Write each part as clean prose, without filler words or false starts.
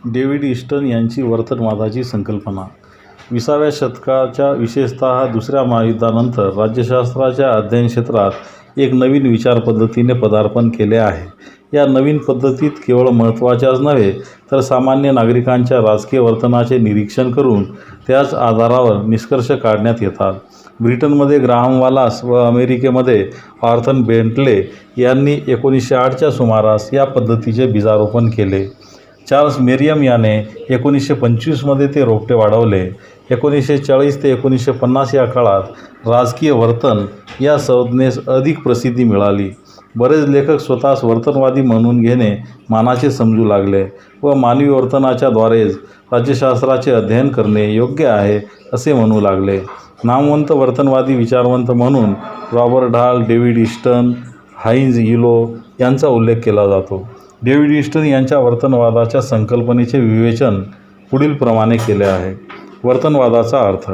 David Easton यांची वर्तनवादाची संकल्पना 20व्या शतकाच्या विशेषतः दुसऱ्या महायुद्धानंतर राज्यशास्त्राच्या अध्ययन क्षेत्रात एक नवीन विचारपद्धतीने पदार्पण केले आहे. या नवीन पद्धतीत केवळ महत्त्वाच्याच नव्हे तर सामान्य नागरिकांच्या राजकीय वर्तनाचे निरीक्षण करून त्याच आधारावर निष्कर्ष काढण्यात येतात. ब्रिटनमध्ये ग्राहम वालास व अमेरिकेमध्ये आर्थर बेंटले यांनी 1908च्या सुमारास या पद्धतीचे बीजारोपण केले. चार्ल्स मेरियम याने 1925मध्ये ते रोपटे वाढवले. 1940 ते 1950 या काळात राजकीय वर्तन या संज्ञेस अधिक प्रसिद्धी मिळाली. बरेच लेखक स्वतःस वर्तनवादी म्हणून घेणे मानाचे समजू लागले व मानवी वर्तनाच्या द्वारेच राज्यशास्त्राचे अध्ययन करणे योग्य आहे असे म्हणू लागले. नामवंत वर्तनवादी विचारवंत म्हणून रॉबर्ट हॉल, डेव्हिड ईस्टन, हाइन्झ इलो यांचा उल्लेख केला जातो. डेव्हिड ईस्टन यांच्या वर्तनवादाच्या संकल्पनेचे विवेचन पुढील प्रमाणे केले आहे. वर्तनवादाचा अर्थ.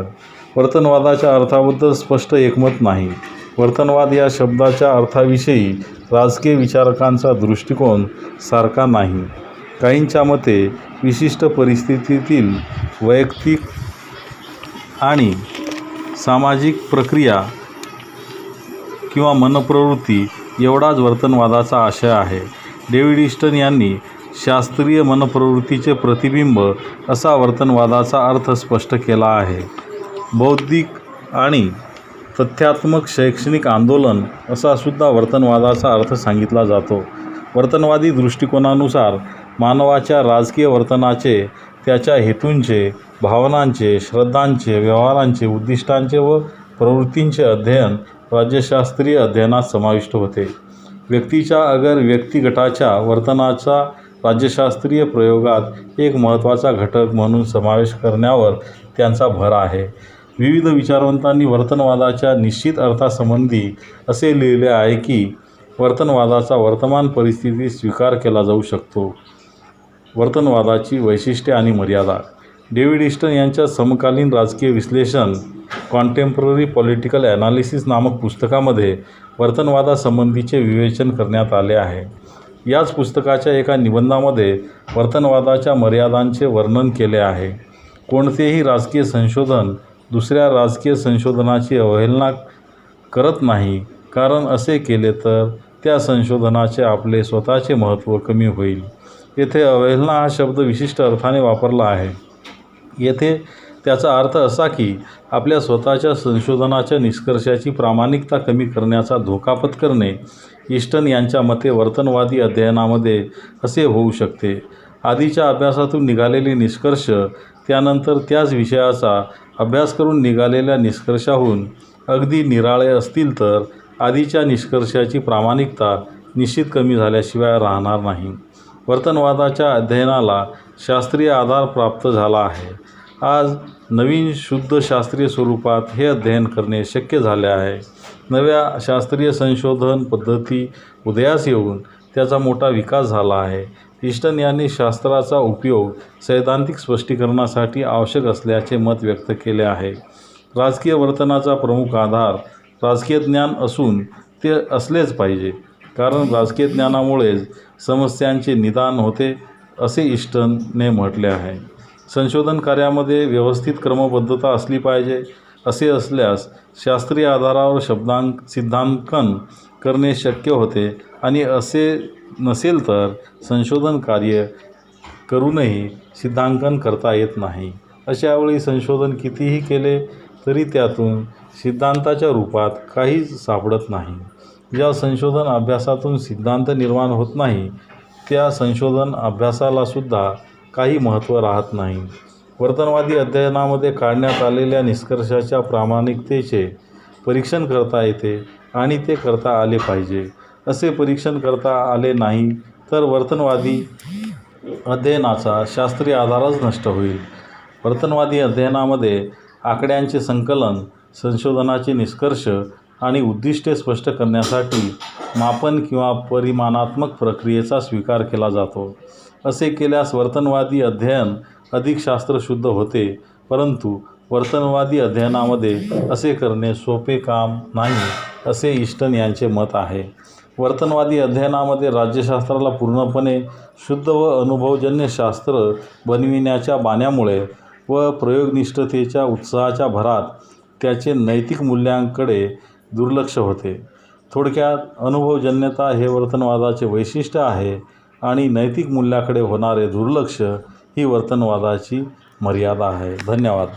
वर्तनवादाच्या अर्थाबद्दल स्पष्ट एकमत नाही. वर्तनवाद या शब्दाच्या अर्थाविषयी राजकीय विचारकांचा दृष्टिकोन सारखा नाही. काहींच्या मते विशिष्ट परिस्थितीतील वैयक्तिक आणि सामाजिक प्रक्रिया किंवा मनप्रवृत्ती एवढाच वर्तनवादाचा आशय आहे. डेव्हिड ईस्टन यांनी शास्त्रीय मनप्रवृत्तीचे प्रतिबिंब असा वर्तनवादाचा अर्थ स्पष्ट केला आहे. बौद्धिक आणि तथ्यात्मक शैक्षणिक आंदोलन असा सुद्धा वर्तनवादाचा अर्थ सांगितला जातो. वर्तनवादी दृष्टिकोनानुसार मानवाच्या राजकीय वर्तनाचे त्याच्या हेतूंचे, भावनांचे, श्रद्धांचे, व्यवहारांचे, उद्दिष्टांचे व प्रवृत्तींचे अध्ययन राज्यशास्त्रीय अध्ययनात समाविष्ट होते. व्यक्तीच्या अगर व्यक्तिगटाच्या वर्तनाचा राज्यशास्त्रीय प्रयोगात एक महत्त्वाचा घटक म्हणून समावेश करण्यावर त्यांचा भर आहे. विविध विचारवंतांनी वर्तनवादाच्या निश्चित अर्थासंबंधी असे लिहिले आहे की वर्तनवादाचा वर्तमान परिस्थितीत स्वीकार केला जाऊ शकतो. वर्तनवादाची वैशिष्ट्ये आणि मर्यादा. डेव्हिड ईस्टन यांच्या समकालीन राजकीय विश्लेषण कॉन्टेम्पररी पॉलिटिकल ॲनालिसिस नामक पुस्तकामध्ये वर्तनवादासंबंधीचे विवेचन करण्यात आले आहे. याच पुस्तकाच्या एका निबंधामध्ये वर्तनवादाच्या मर्यादांचे वर्णन केले आहे. कोणतेही राजकीय संशोधन दुसऱ्या राजकीय संशोधनाची अवहेलना करत नाही, कारण असे केले तर त्या संशोधनाचे आपले स्वतःचे महत्त्व कमी होईल. येथे अवहेलना हा शब्द विशिष्ट अर्थाने वापरला आहे. येथे त्याचा अर्थ असा की आपल्या स्वतःच्या संशोधनाच्या निष्कर्षाची प्रामाणिकता कमी करण्याचा धोका पत्करणे. ईस्टन यांच्या मते वर्तनवादी अध्ययनामध्ये असे होऊ शकते. आधीच्या अभ्यासातून निघालेले निष्कर्ष त्यानंतर त्याच विषयाचा अभ्यास करून निघालेल्या निष्कर्षाहून अगदी निराळे असतील तर आधीच्या निष्कर्षाची प्रामाणिकता निश्चित कमी झाल्याशिवाय राहणार नाही. वर्तनवादाच्या अध्ययनाला शास्त्रीय आधार प्राप्त झाला आहे. आज नवीन शुद्ध शास्त्रीय स्वरूपात हे अध्ययन करणे शक्य झाले आहे. नव्या शास्त्रीय संशोधन पद्धती उदयास येऊन त्याचा मोठा विकास झाला आहे. ईस्टन यांनी शास्त्राचा उपयोग सैद्धांतिक स्पष्टीकरणासाठी आवश्यक असल्याचे मत व्यक्त केले आहे. राजकीय वर्तनाचा प्रमुख आधार राजकीय ज्ञान असून ते असलेच पाहिजे, कारण राजकीय ज्ञानामुळेच समस्यांचे निदान होते असे ईस्टनने म्हटले आहे. संशोधन कार्यामध्ये व्यवस्थित क्रमबद्धता असली पाहिजे. असे असल्यास शास्त्रीय आधारावर सिद्धांकन करणे शक्य होते आणि असे नसेल तर संशोधन कार्य करूनही सिद्धांकन करता येत नाही. अशावेळी संशोधन कितीही केले तरी त्यातून सिद्धांताच्या रूपात काहीच सापडत नाही. ज्या संशोधन अभ्यासातून सिद्धांत निर्माण होत नाही त्या संशोधन अभ्यासालासुद्धा काही महत्त्व राहत नाही. वर्तनवादी अध्ययनामध्ये काढण्यात आलेल्या निष्कर्षाच्या प्रामाणिकतेचे परीक्षण करता येते आणि ते करता आले पाहिजे. असे परीक्षण करता आले नाही तर वर्तनवादी अध्ययनाचा शास्त्रीय आधारच नष्ट होईल. वर्तनवादी अध्ययनामध्ये आकड्यांचे संकलन, संशोधनाचे निष्कर्ष आणि उद्दिष्टे स्पष्ट करण्यासाठी मापन किंवा परिमाणात्मक प्रक्रियेचा स्वीकार केला जातो. असे केल्यास वर्तनवादी अध्ययन अधिक शास्त्रशुद्ध होते, परंतु वर्तनवादी अध्ययनामध्ये असे करणे सोपे काम नाही असे ईस्टन यांचे मत आहे. वर्तनवादी अध्ययनामध्ये राज्यशास्त्राला पूर्णपणे शुद्ध व अनुभवजन्य शास्त्र बनविण्याच्या बाण्यामुळे व प्रयोगनिष्ठतेच्या उत्साहाच्या भरात त्याचे नैतिक मूल्यांकडे दुर्लक्ष होते. थोडक्यात अनुभवजन्यता हे वर्तनवादाचे वैशिष्ट्य आहे आणि नैतिक मूल्याकडे होणारे दुर्लक्ष ही वर्तनवादाची मर्यादा आहे. धन्यवाद.